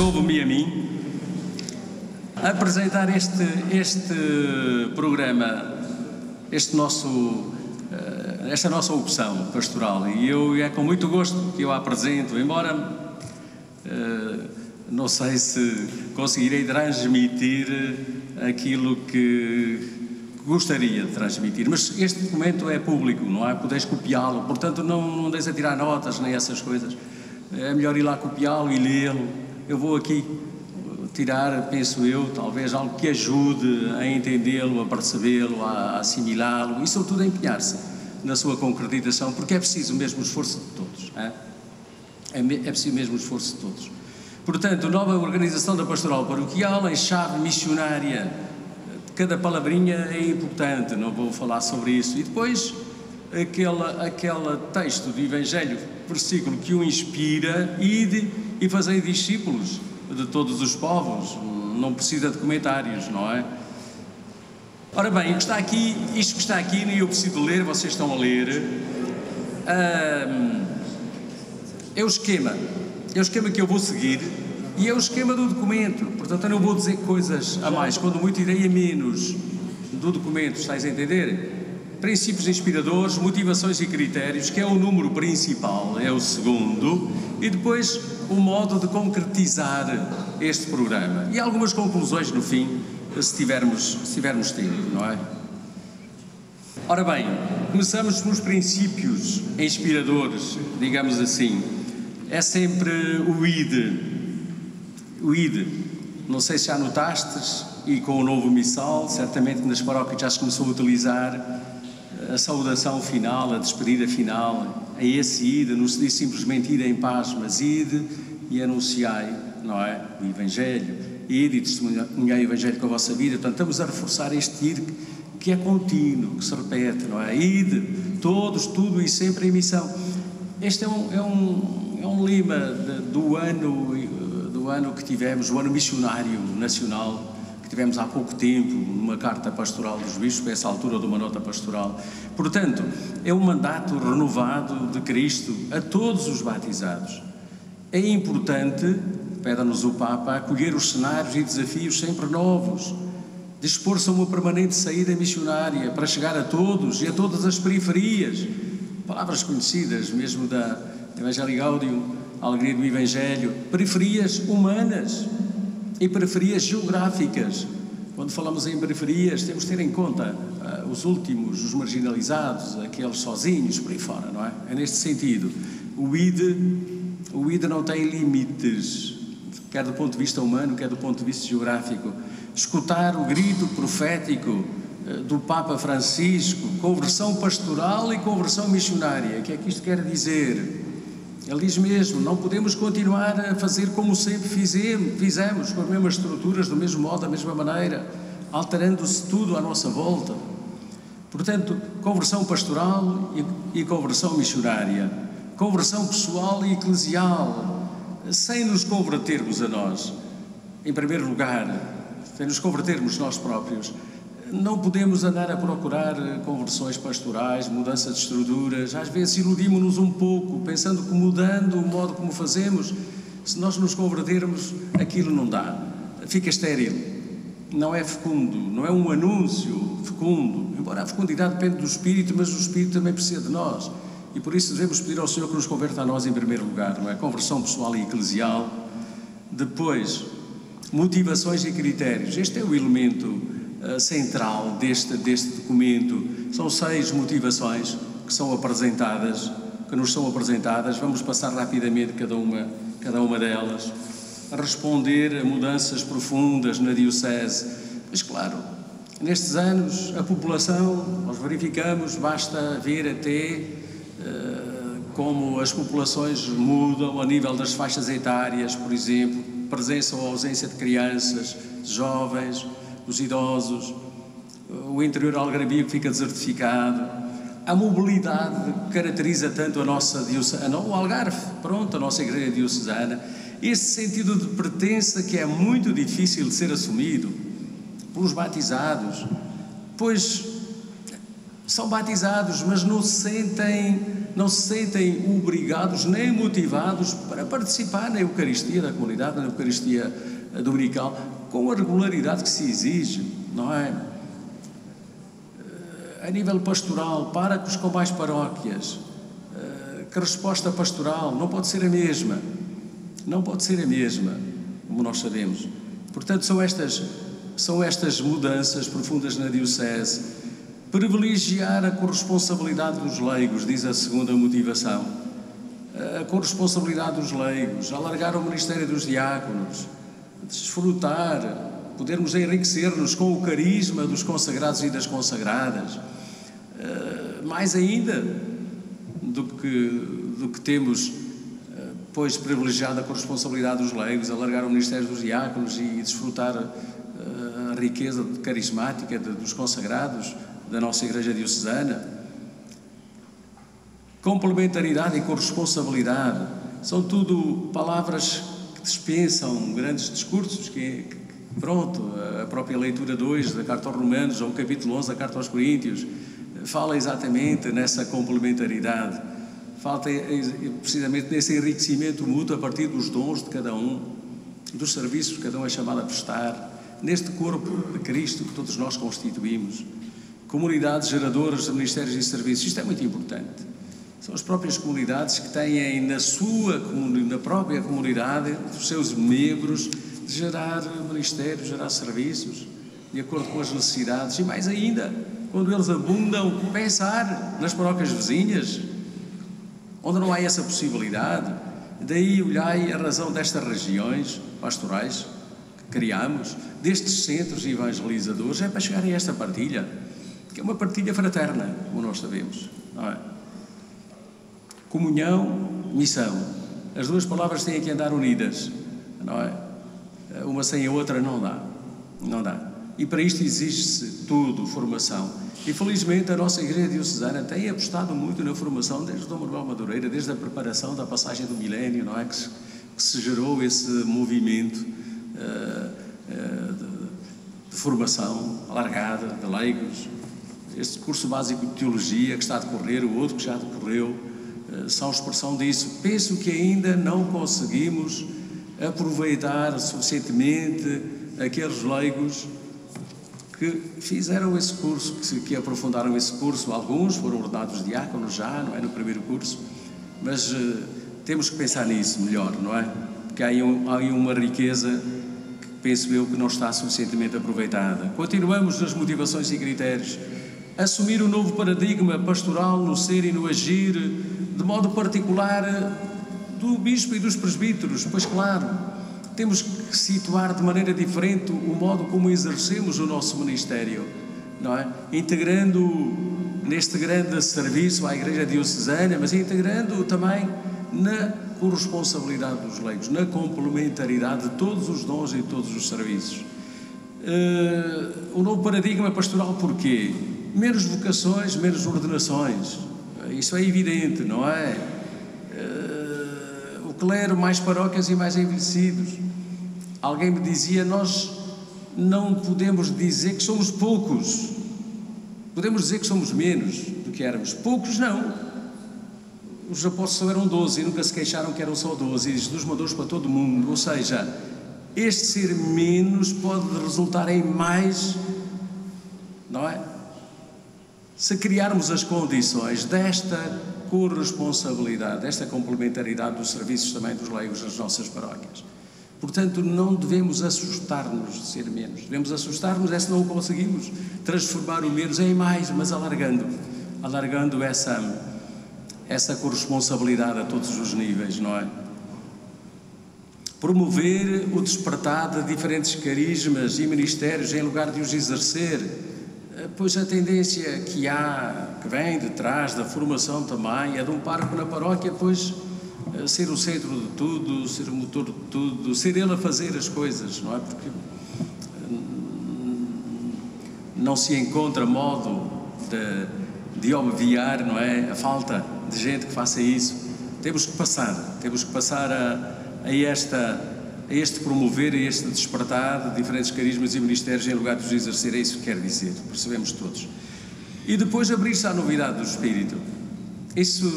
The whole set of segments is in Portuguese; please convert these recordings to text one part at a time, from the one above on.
coube-me a mim apresentar este programa, esta nossa opção pastoral, e é com muito gosto que eu a apresento, embora não sei se conseguirei transmitir aquilo que gostaria de transmitir, mas este documento é público, não é? Podeis copiá-lo, portanto não deis a tirar notas nem essas coisas, é melhor ir lá copiá-lo e lê-lo. Eu vou aqui tirar, penso eu, talvez algo que ajude a entendê-lo, a percebê-lo, a assimilá-lo e sobretudo a empenhar-se na sua concretização, porque é preciso mesmo o esforço de todos, é preciso mesmo o esforço de todos. Portanto, nova organização da pastoral paroquial em chave missionária. Cada palavrinha é importante, não vou falar sobre isso. E depois, aquele texto do Evangelho, versículo que o inspira: ide e fazei discípulos de todos os povos. Não precisa de comentários, não é? Ora bem, isto que está aqui, e eu preciso ler, vocês estão a ler, é o esquema que eu vou seguir. E é o esquema do documento, portanto eu não vou dizer coisas a mais, quando muito irei a menos do documento, estáis a entender? Princípios inspiradores, motivações e critérios, que é o número principal, é o segundo, e depois o modo de concretizar este programa. E algumas conclusões no fim, se tivermos tempo, não é? Ora bem, começamos pelos princípios inspiradores, digamos assim. É sempre o ide. O ide, não sei se já notastes, e com o novo missal, certamente nas paróquias já se começou a utilizar a saudação final, a despedida final. A esse ide, não se diz simplesmente ide em paz, mas ide e anunciai, não é? O Evangelho, ide e testemunhai o Evangelho com a vossa vida. Portanto, estamos a reforçar este ide que é contínuo, que se repete, não é? Ide, todos, tudo e sempre em missão. Este é um lema do ano que tivemos, o ano missionário nacional, que tivemos há pouco tempo, numa carta pastoral dos bispos, a essa altura de uma nota pastoral. Portanto, é um mandato renovado de Cristo a todos os batizados. É importante, pede-nos o Papa, acolher os cenários e desafios sempre novos, dispor-se a uma permanente saída missionária para chegar a todos e a todas as periferias. Palavras conhecidas mesmo da Evangelii Gaudium, a alegria do Evangelho, periferias humanas e periferias geográficas. Quando falamos em periferias, temos de ter em conta os últimos, os marginalizados, aqueles sozinhos por aí fora, não é? É neste sentido. O ide não tem limites, quer do ponto de vista humano, quer do ponto de vista geográfico. Escutar o grito profético do Papa Francisco, conversão pastoral e conversão missionária. O que é que isto quer dizer? Ele diz mesmo, não podemos continuar a fazer como sempre fizemos, com as mesmas estruturas, do mesmo modo, da mesma maneira, alterando-se tudo à nossa volta. Portanto, conversão pastoral e conversão missionária, conversão pessoal e eclesial, sem nos convertermos a nós, em primeiro lugar, sem nos convertermos nós próprios. Não podemos andar a procurar conversões pastorais, mudança de estruturas. Às vezes iludimos-nos um pouco, pensando que mudando o modo como fazemos, se nós nos convertermos, aquilo não dá, fica estéril, não é fecundo, não é um anúncio fecundo, embora a fecundidade depende do Espírito, mas o Espírito também precisa de nós, e por isso devemos pedir ao Senhor que nos converta a nós em primeiro lugar, não é? Conversão pessoal e eclesial. Depois, motivações e critérios. Este é o elemento central deste documento. São 6 motivações que são apresentadas, que nos são apresentadas. Vamos passar rapidamente cada uma delas, a responder a mudanças profundas na diocese. Mas claro, nestes anos a população, nós verificamos, basta ver até como as populações mudam a nível das faixas etárias, por exemplo, presença ou ausência de crianças, de jovens, dos idosos, o interior algarvio que fica desertificado, a mobilidade que caracteriza tanto a nossa diocese, o Algarve, pronto, a nossa igreja diocesana, este sentido de pertença que é muito difícil de ser assumido pelos batizados, pois são batizados, mas não sentem não se sentem obrigados nem motivados para participar na Eucaristia da comunidade, na Eucaristia dominical, com a regularidade que se exige, não é? A nível pastoral, párocos com mais paróquias, que a resposta pastoral não pode ser a mesma, como nós sabemos. Portanto, são estas mudanças profundas na Diocese. Privilegiar a corresponsabilidade dos leigos, diz a segunda motivação. A corresponsabilidade dos leigos, alargar o ministério dos diáconos, desfrutar, podermos enriquecer-nos com o carisma dos consagrados e das consagradas. Mais ainda do que temos, pois, privilegiado a corresponsabilidade dos leigos, alargar o ministério dos diáconos e desfrutar a riqueza carismática dos consagrados da nossa Igreja Diocesana. Complementaridade e corresponsabilidade são tudo palavras que dispensam grandes discursos, pronto, a própria leitura 2 da Carta aos Romanos, ou o capítulo 11 da Carta aos Coríntios, fala exatamente nessa complementaridade, fala precisamente nesse enriquecimento mútuo a partir dos dons de cada um, dos serviços que cada um é chamado a prestar, neste corpo de Cristo que todos nós constituímos, comunidades geradoras de ministérios e serviços. Isto é muito importante. São as próprias comunidades que têm na própria comunidade, dos seus membros, de gerar ministérios, gerar serviços, de acordo com as necessidades, e mais ainda, quando eles abundam, pensar nas paróquias vizinhas, onde não há essa possibilidade. Daí olhai a razão destas regiões pastorais que criamos, destes centros evangelizadores, é para chegar a esta partilha, que é uma partilha fraterna, como nós sabemos, não é? Comunhão, missão. As duas palavras têm que andar unidas, não é? Uma sem a outra não dá. E para isto exige-se tudo, formação. E felizmente a nossa Igreja Diocesana tem apostado muito na formação, desde Dom Manuel Madureira, desde a preparação da passagem do milénio, não é? Que se gerou esse movimento de formação alargada de leigos. Este curso básico de teologia que está a decorrer, o outro que já decorreu, são expressão disso. Penso que ainda não conseguimos aproveitar suficientemente aqueles leigos que fizeram esse curso, que aprofundaram esse curso. Alguns foram ordenados diáconos já, não é, no primeiro curso, mas temos que pensar nisso melhor, não é? Porque há aí uma riqueza que penso eu que não está suficientemente aproveitada. Continuamos nas motivações e critérios. Assumir o novo paradigma pastoral no ser e no agir, de modo particular do bispo e dos presbíteros, pois claro, temos que situar de maneira diferente o modo como exercemos o nosso ministério, não é? Integrando neste grande serviço à Igreja Diocesana, mas integrando também na corresponsabilidade dos leigos, na complementaridade de todos os dons e de todos os serviços. O novo paradigma pastoral porquê? Menos vocações, menos ordenações. Isso é evidente, não é? O clero, mais paróquias e mais envelhecidos. Alguém me dizia, nós não podemos dizer que somos poucos. Podemos dizer que somos menos do que éramos. Poucos não. Os apóstolos eram 12 e nunca se queixaram que eram só 12. E Jesus mandou-os para todo o mundo. Ou seja, este ser menos pode resultar em mais, não é? Se criarmos as condições desta corresponsabilidade, desta complementaridade dos serviços também dos leigos nas nossas paróquias. Portanto, não devemos assustar-nos de ser menos. Devemos assustar-nos se não conseguimos transformar o menos em mais, mas alargando essa corresponsabilidade a todos os níveis, não é? Promover o despertar de diferentes carismas e ministérios em lugar de os exercer, pois a tendência que vem de trás da formação também, é de um pároco na paróquia, pois ser o centro de tudo, ser o motor de tudo, ser ele a fazer as coisas, não é? Porque não se encontra modo de obviar, não é? A falta de gente que faça isso. Temos que passar a este promover, a este despertar de diferentes carismas e ministérios em lugar de os exercer. É isso que quer dizer, percebemos todos. E depois abrir-se à novidade do Espírito.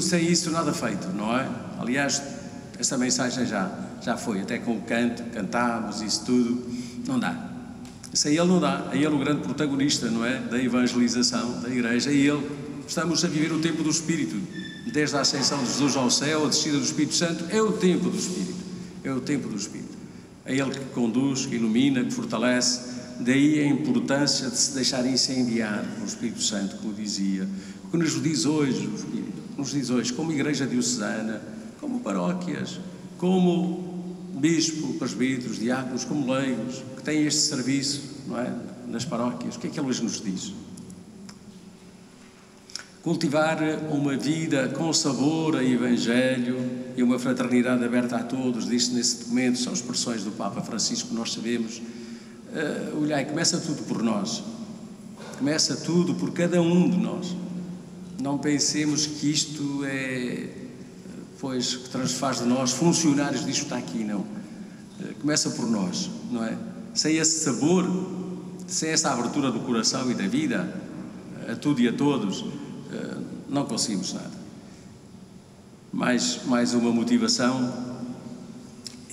Sem isso nada feito, não é? Aliás, essa mensagem já foi, até com o canto, cantámos, isso tudo, não dá. Sem ele não dá, é ele o grande protagonista, não é? Da evangelização da Igreja, é ele. Estamos a viver o tempo do Espírito, desde a ascensão de Jesus ao céu, a descida do Espírito Santo, é o tempo do Espírito, é o tempo do Espírito. É ele que conduz, que ilumina, que fortalece, daí a importância de se deixar incendiar pelo Espírito Santo, como dizia, o que nos diz hoje o Espírito, nos diz hoje, como Igreja Diocesana, como paróquias, como bispo, presbíteros, diáconos, como leigos, que têm este serviço, não é? Nas paróquias, o que é que ele hoje nos diz? Cultivar uma vida com sabor a Evangelho e uma fraternidade aberta a todos, diz-se nesse documento, são expressões do Papa Francisco, nós sabemos. Olhai, começa tudo por nós, começa tudo por cada um de nós. Não pensemos que isto que transfaz de nós funcionários disto está aqui, não. Começa por nós, não é? Sem esse sabor, sem essa abertura do coração e da vida a tudo e a todos, não conseguimos nada. Mais uma motivação: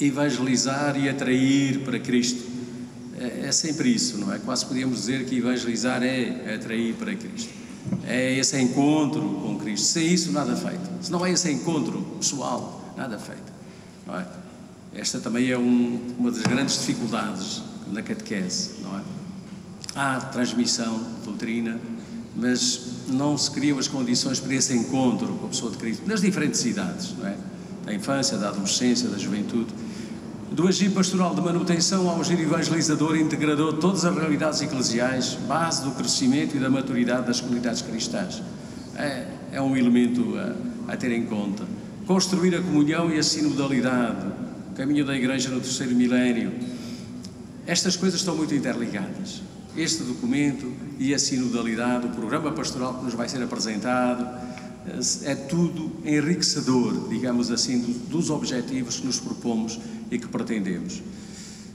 evangelizar e atrair para Cristo. É sempre isso, não é? Quase podíamos dizer que evangelizar é atrair para Cristo. É esse encontro com Cristo. Sem isso, nada feito. Se não é esse encontro pessoal, nada feito, não é? Esta também é uma das grandes dificuldades na catequese, não é? Há transmissão de doutrina, mas não se criam as condições para esse encontro com a pessoa de Cristo, nas diferentes idades, não é? Da infância, da adolescência, da juventude. Do agir pastoral de manutenção ao agir evangelizador e integrador de todas as realidades eclesiais, base do crescimento e da maturidade das comunidades cristãs. É um elemento a ter em conta. Construir a comunhão e a sinodalidade, o caminho da Igreja no terceiro milénio. Estas coisas estão muito interligadas. Este documento e a sinodalidade, o programa pastoral que nos vai ser apresentado, é tudo enriquecedor, digamos assim, dos objetivos que nos propomos e que pretendemos.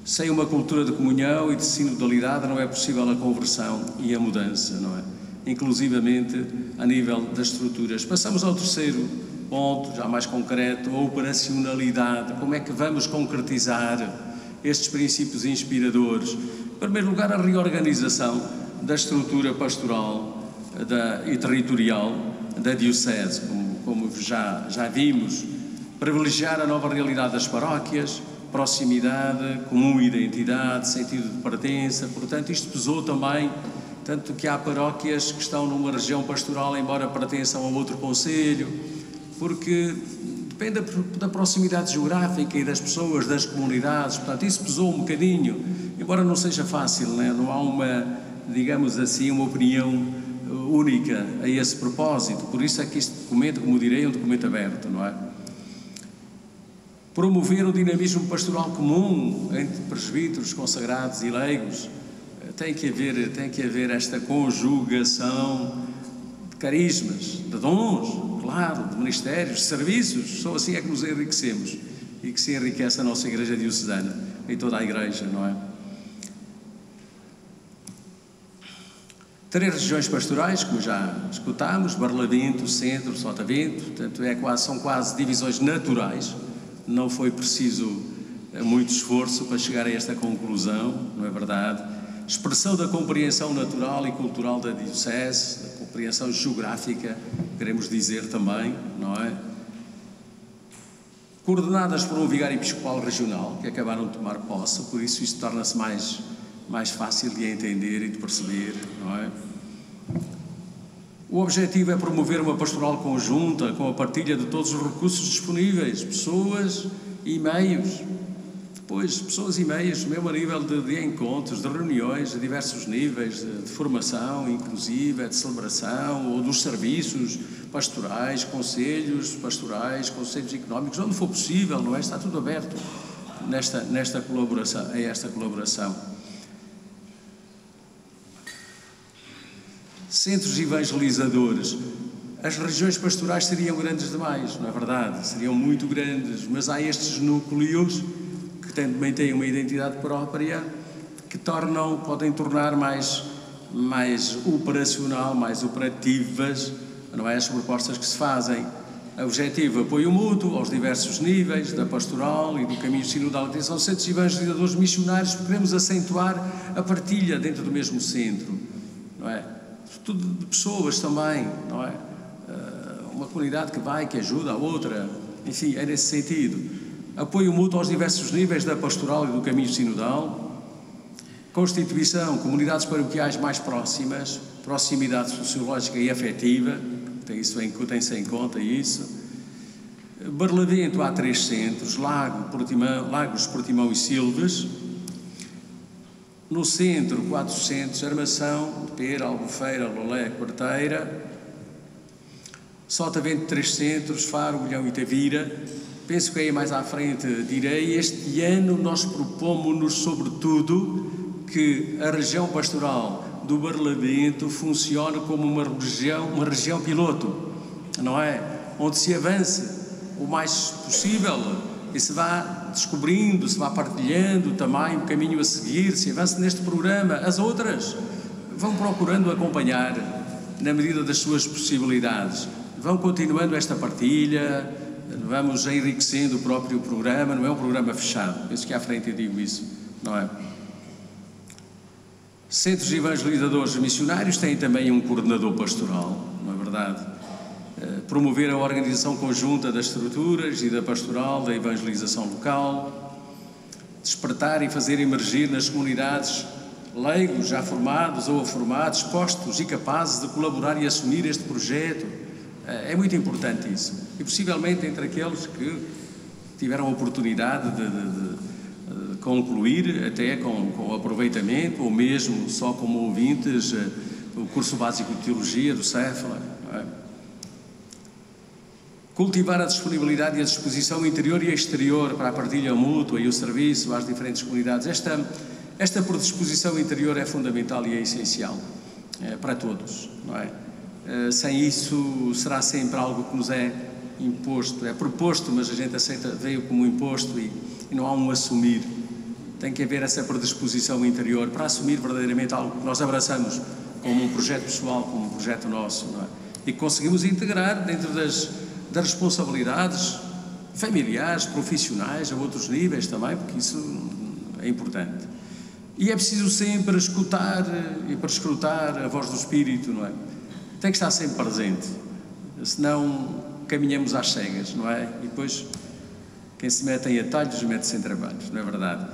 Sem uma cultura de comunhão e de sinodalidade não é possível a conversão e a mudança, não é? Inclusivamente a nível das estruturas. Passamos ao terceiro ponto, já mais concreto, a operacionalidade. Como é que vamos concretizar estes princípios inspiradores? Em primeiro lugar, a reorganização da estrutura pastoral e territorial da Diocese, como já vimos, privilegiar a nova realidade das paróquias, proximidade, comum identidade, sentido de pertença. Portanto, isto pesou também, tanto que há paróquias que estão numa região pastoral, embora pertençam a outro concelho, porque depende da proximidade geográfica e das pessoas, das comunidades. Portanto, isso pesou um bocadinho, embora não seja fácil, né? Não há uma, digamos assim, uma opinião única a esse propósito. Por isso é que este documento, como direi, é um documento aberto, não é? Promover um dinamismo pastoral comum entre presbíteros, consagrados e leigos. Tem que haver esta conjugação de carismas, de dons, claro, de ministérios, de serviços. Só assim é que nos enriquecemos e que se enriquece a nossa Igreja Diocesana e toda a Igreja, não é? 3 regiões pastorais, como já escutámos: Barlavento, Centro, Sotavento. Portanto, são quase divisões naturais. Não foi preciso muito esforço para chegar a esta conclusão, não é verdade? Expressão da compreensão natural e cultural da Diocese, da compreensão geográfica, queremos dizer também, não é? Coordenadas por um vigário episcopal regional, que acabaram de tomar posse, por isso isto torna-se mais fácil de entender e de perceber, não é? O objetivo é promover uma pastoral conjunta com a partilha de todos os recursos disponíveis, pessoas e meios. Depois, pessoas e meios, mesmo a nível de encontros, de reuniões, de diversos níveis, de formação inclusive, de celebração, ou dos serviços pastorais, conselhos pastorais, conselhos económicos, onde for possível, não é? Está tudo aberto nesta colaboração, a esta colaboração. Centros evangelizadores. As regiões pastorais seriam grandes demais, não é verdade? Seriam muito grandes, mas há estes núcleos que também têm uma identidade própria, que podem tornar mais operacional, mais operativas não é? As propostas que se fazem. Objetivo, apoio mútuo aos diversos níveis da pastoral e do caminho sinodal. Atenção, centros evangelizadores missionários, porque queremos acentuar a partilha dentro do mesmo centro, não é? Tudo de pessoas também, não é? Uma comunidade que vai, que ajuda a outra, enfim, é nesse sentido. Apoio mútuo aos diversos níveis da pastoral e do caminho sinodal. Constituição, comunidades paroquiais mais próximas, proximidade sociológica e afetiva. Tem-se em conta isso. Barlavento há 3 centros, Lagos, Portimão e Silves. No centro, 4 centros, Armação, Pera, Albufeira, Lolé, Quarteira. Sotavento, 3 centros, Faro, Bolhão e Tavira. Penso que aí mais à frente direi, este ano nós propomos-nos, sobretudo, que a região pastoral do Barlavento funciona como uma região piloto, não é? Onde se avance o mais possível e se vá descobrindo, se vá partilhando também o caminho a seguir, se avance neste programa. As outras vão procurando acompanhar na medida das suas possibilidades, vão continuando esta partilha, vamos enriquecendo o próprio programa, não é um programa fechado, penso que à frente eu digo isso, não é? Centros evangelizadores missionários têm também um coordenador pastoral, não é verdade? Promover a organização conjunta das estruturas e da pastoral, da evangelização local, despertar e fazer emergir nas comunidades leigos já formados ou formados, postos e capazes de colaborar e assumir este projeto. É muito importante isso. E possivelmente entre aqueles que tiveram a oportunidade de concluir até com aproveitamento ou mesmo só como ouvintes o curso básico de Teologia do Céfala, não é? Cultivar a disponibilidade e a disposição interior e exterior para a partilha mútua e o serviço às diferentes comunidades. Esta predisposição interior é fundamental e é essencial para todos, não é? Sem isso será sempre algo que nos é imposto, é proposto, mas a gente aceita, veio como imposto e não há um assumir. Tem que haver essa predisposição interior para assumir verdadeiramente algo que nós abraçamos como um projeto pessoal, como um projeto nosso, não é? E que conseguimos integrar dentro das responsabilidades familiares, profissionais, a outros níveis também, porque isso é importante. E é preciso sempre escutar e perscrutar a voz do Espírito, não é? Tem que estar sempre presente, senão caminhamos às cegas, não é? E depois quem se mete em atalhos mete-se em trabalhos, não é verdade?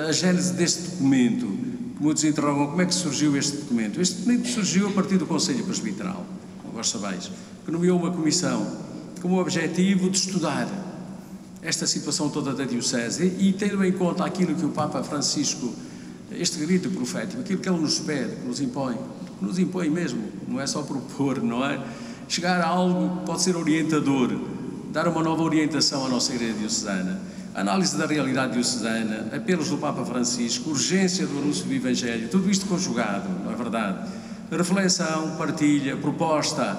A gênese deste documento, que muitos interrogam como é que surgiu este documento. Este documento surgiu a partir do Conselho Presbiteral, como vós sabeis, que nomeou uma comissão com o objetivo de estudar esta situação toda da Diocese e tendo em conta aquilo que o Papa Francisco, este grito profético, aquilo que ele nos pede, que nos impõe mesmo, não é só propor, não é? Chegar a algo que pode ser orientador, dar uma nova orientação à nossa Igreja Diocesana. Análise da realidade diocesana, apelos do Papa Francisco, urgência do anúncio do Evangelho, tudo isto conjugado, não é verdade? Reflexão, partilha, proposta,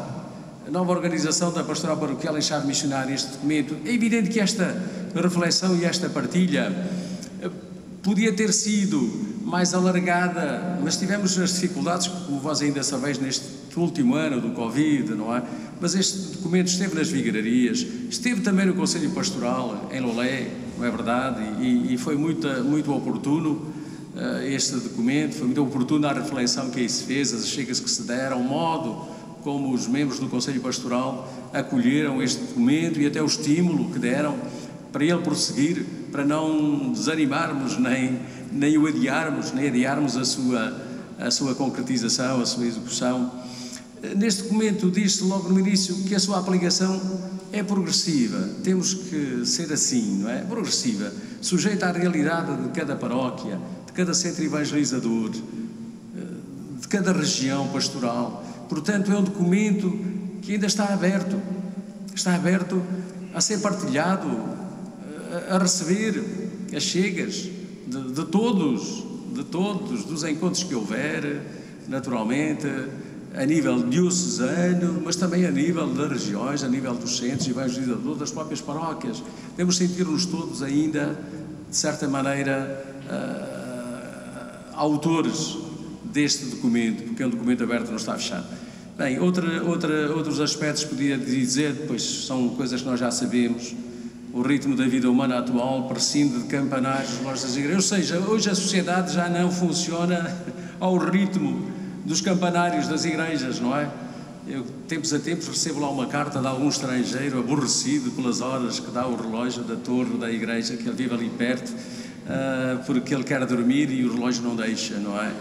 a nova organização da pastoral paroquial em chave missionária, este documento. É evidente que esta reflexão e esta partilha podia ter sido mais alargada, mas tivemos as dificuldades, como vós ainda sabeis, neste último ano do Covid, não é? Mas este documento esteve nas vigararias, esteve também no Conselho Pastoral, em Lolé, não é verdade? E foi muito oportuno este documento, foi muito oportuna a reflexão que aí se fez, as chegas que se deram, o modo como os membros do Conselho Pastoral acolheram este documento e até o estímulo que deram para ele prosseguir, para não desanimarmos, nem o adiarmos, nem adiarmos a sua concretização, a sua execução. Neste documento diz-se logo no início que a sua aplicação é progressiva, temos que ser assim, não é? Progressiva, sujeita à realidade de cada paróquia, de cada centro evangelizador, de cada região pastoral. Portanto, é um documento que ainda está aberto a ser partilhado, a receber as chegas de todos, dos encontros que houver, naturalmente, a nível diocesano, mas também a nível das regiões, a nível dos centros evangelizadores, das próprias paróquias. Devemos sentir-nos todos ainda, de certa maneira, autores deste documento, porque é um documento aberto, não está fechado. Bem, outros aspectos podia dizer, pois são coisas que nós já sabemos. O ritmo da vida humana atual prescinde de campanários, relógios das igrejas. Ou seja, hoje a sociedade já não funciona ao ritmo dos campanários das igrejas, não é? Eu, tempos a tempos, recebo lá uma carta de algum estrangeiro aborrecido pelas horas que dá o relógio da torre da igreja, que ele vive ali perto, porque ele quer dormir e o relógio não deixa, não é?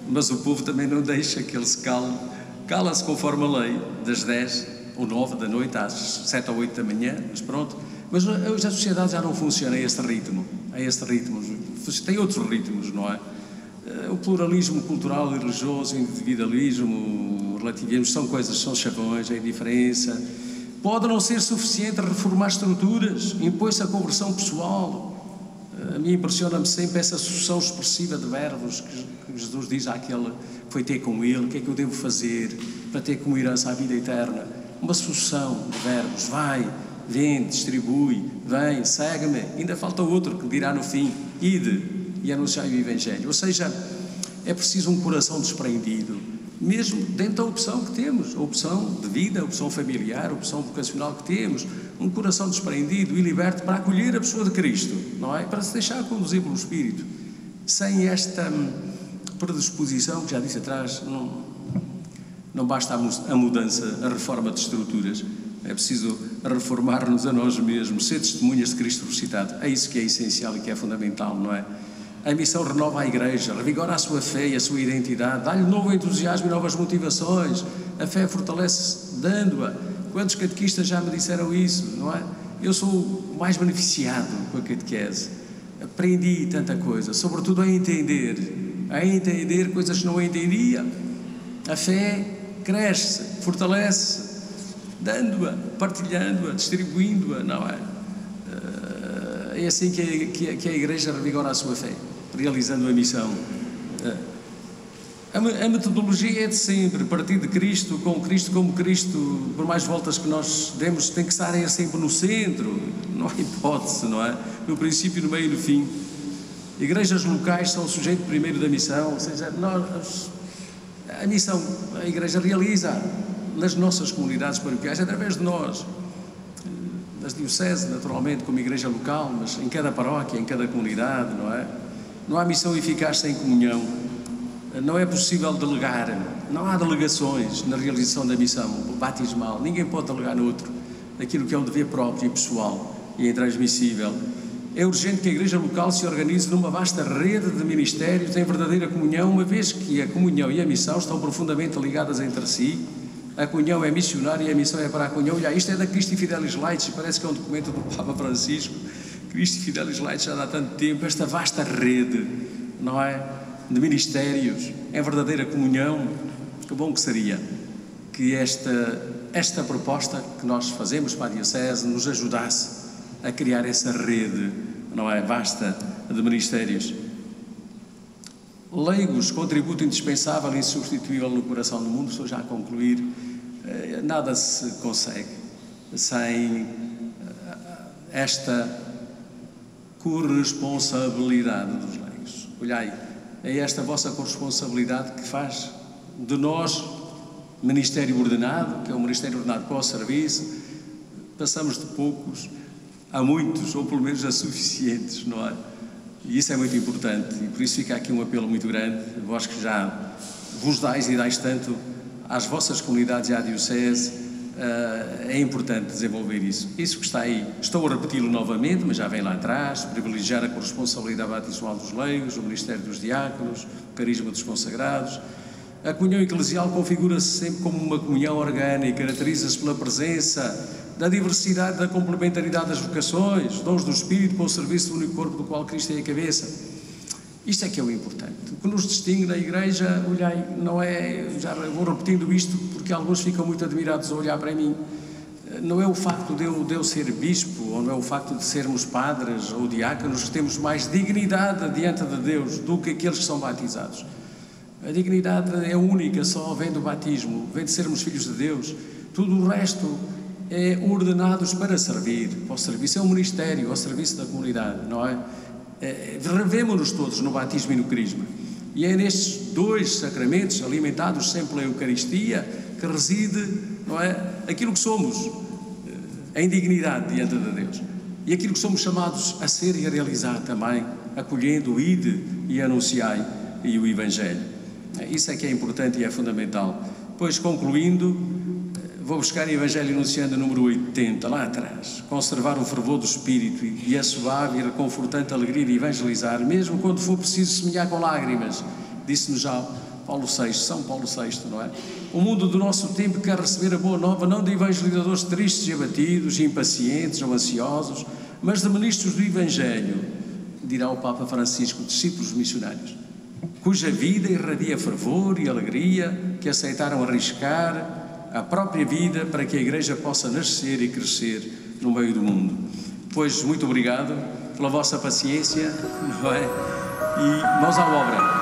Mas o povo também não deixa que ele se cale. Cala-se conforme a lei, das 10 ou 9 da noite às 7 ou 8 da manhã, mas pronto. Mas hoje a sociedade já não funciona a este ritmo, tem outros ritmos, não é? O pluralismo cultural e religioso, o individualismo, o relativismo, são chavões, a indiferença. Pode não ser suficiente reformar estruturas, impõe-se a conversão pessoal. A mim impressiona-me sempre essa sucessão expressiva de verbos que Jesus diz àquele que foi ter com ele: o que é que eu devo fazer para ter como herança a vida eterna? Uma sucessão de verbos: vai, vende, distribui, vem, segue-me. Ainda falta outro que dirá no fim: ide e anunciai o Evangelho. Ou seja, é preciso um coração desprendido, mesmo dentro da opção que temos, a opção de vida, a opção familiar, a opção vocacional que temos, um coração desprendido e liberto para acolher a pessoa de Cristo, não é? Para se deixar conduzir pelo Espírito. Sem esta predisposição, que já disse atrás, não basta a mudança, a reforma de estruturas. É preciso reformar-nos a nós mesmos, ser testemunhas de Cristo ressuscitado. É isso que é essencial e que é fundamental, não é? A missão renova a Igreja, revigora a sua fé e a sua identidade, dá-lhe novo entusiasmo e novas motivações. A fé fortalece dando-a. Quantos catequistas já me disseram isso, não é? Eu sou o mais beneficiado com a catequese. Aprendi tanta coisa, sobretudo a entender coisas que não entendia. A fé cresce, fortalece, dando-a, partilhando-a, distribuindo-a, não é? É assim que a Igreja revigora a sua fé, realizando a missão. A metodologia é de sempre, partir de Cristo, com Cristo como Cristo, por mais voltas que nós demos, tem que estar sempre no centro, não há hipótese, não é? No princípio, no meio e no fim. Igrejas locais são o sujeito primeiro da missão, ou seja, a Igreja realiza nas nossas comunidades paroquiais, através de nós, das dioceses, naturalmente, como igreja local, mas em cada paróquia, em cada comunidade, não é? Não há missão eficaz sem comunhão. Não é possível delegar, não há delegações na realização da missão batismal. Ninguém pode delegar no outro aquilo que é um dever próprio e pessoal e intransmissível. É urgente que a igreja local se organize numa vasta rede de ministérios em verdadeira comunhão, uma vez que a comunhão e a missão estão profundamente ligadas entre si. A comunhão é missionária e a missão é para a comunhão. Olha, isto é da Christi Fidelis Laicis, parece que é um documento do Papa Francisco. Christi Fidelis Laicis já dá tanto tempo, esta vasta rede, não é, de ministérios em verdadeira comunhão. Que bom que seria que esta proposta que nós fazemos para a Diocese nos ajudasse a criar essa rede, não é, vasta de ministérios. Leigos, contributo indispensável e insubstituível no coração do mundo. Estou já a concluir. Nada se consegue sem esta corresponsabilidade dos leigos. Olhai, é esta vossa corresponsabilidade que faz de nós ministério ordenado, que é um ministério ordenado para o serviço. Passamos de poucos a muitos, ou pelo menos a suficientes, não é? E isso é muito importante, e por isso fica aqui um apelo muito grande, vós que já vos dais e dais tanto às vossas comunidades e à Diocese, é importante desenvolver isso. Isso que está aí, estou a repeti-lo novamente, mas já vem lá atrás: privilegiar a corresponsabilidade batismal dos leigos, o ministério dos diáconos, o carisma dos consagrados. A comunhão eclesial configura-se sempre como uma comunhão orgânica, caracteriza-se pela presença da diversidade, da complementaridade das vocações, dons do Espírito para o serviço do único corpo do qual Cristo é a cabeça. Isto é que é o importante. O que nos distingue na Igreja, olhai, não é, já vou repetindo isto porque alguns ficam muito admirados a olhar para mim, não é o facto de eu ser bispo, ou não é o facto de sermos padres ou diáconos que temos mais dignidade diante de Deus do que aqueles que são batizados. A dignidade é única, só vem do batismo, vem de sermos filhos de Deus. Tudo o resto é ordenados para servir, para o serviço, é um ministério ao serviço da comunidade, não é? Revemo-nos todos no batismo e no crisma. E é nestes dois sacramentos, alimentados sempre pela Eucaristia, que reside, não é, aquilo que somos, em dignidade diante de Deus. E aquilo que somos chamados a ser e a realizar também, acolhendo o ide e anunciai e o Evangelho. Isso é que é importante e é fundamental. Pois, concluindo, vou buscar o Evangelho Anunciando número 80, lá atrás. Conservar o fervor do Espírito e a suave e reconfortante alegria de evangelizar, mesmo quando for preciso semear com lágrimas, disse-nos já Paulo VI, São Paulo VI, não é? O mundo do nosso tempo quer receber a boa nova não de evangelizadores tristes e abatidos, impacientes ou ansiosos, mas de ministros do Evangelho, dirá o Papa Francisco, discípulos missionários, cuja vida irradia fervor e alegria, que aceitaram arriscar a própria vida para que a Igreja possa nascer e crescer no meio do mundo. Pois, muito obrigado pela vossa paciência, não é? E mãos à obra.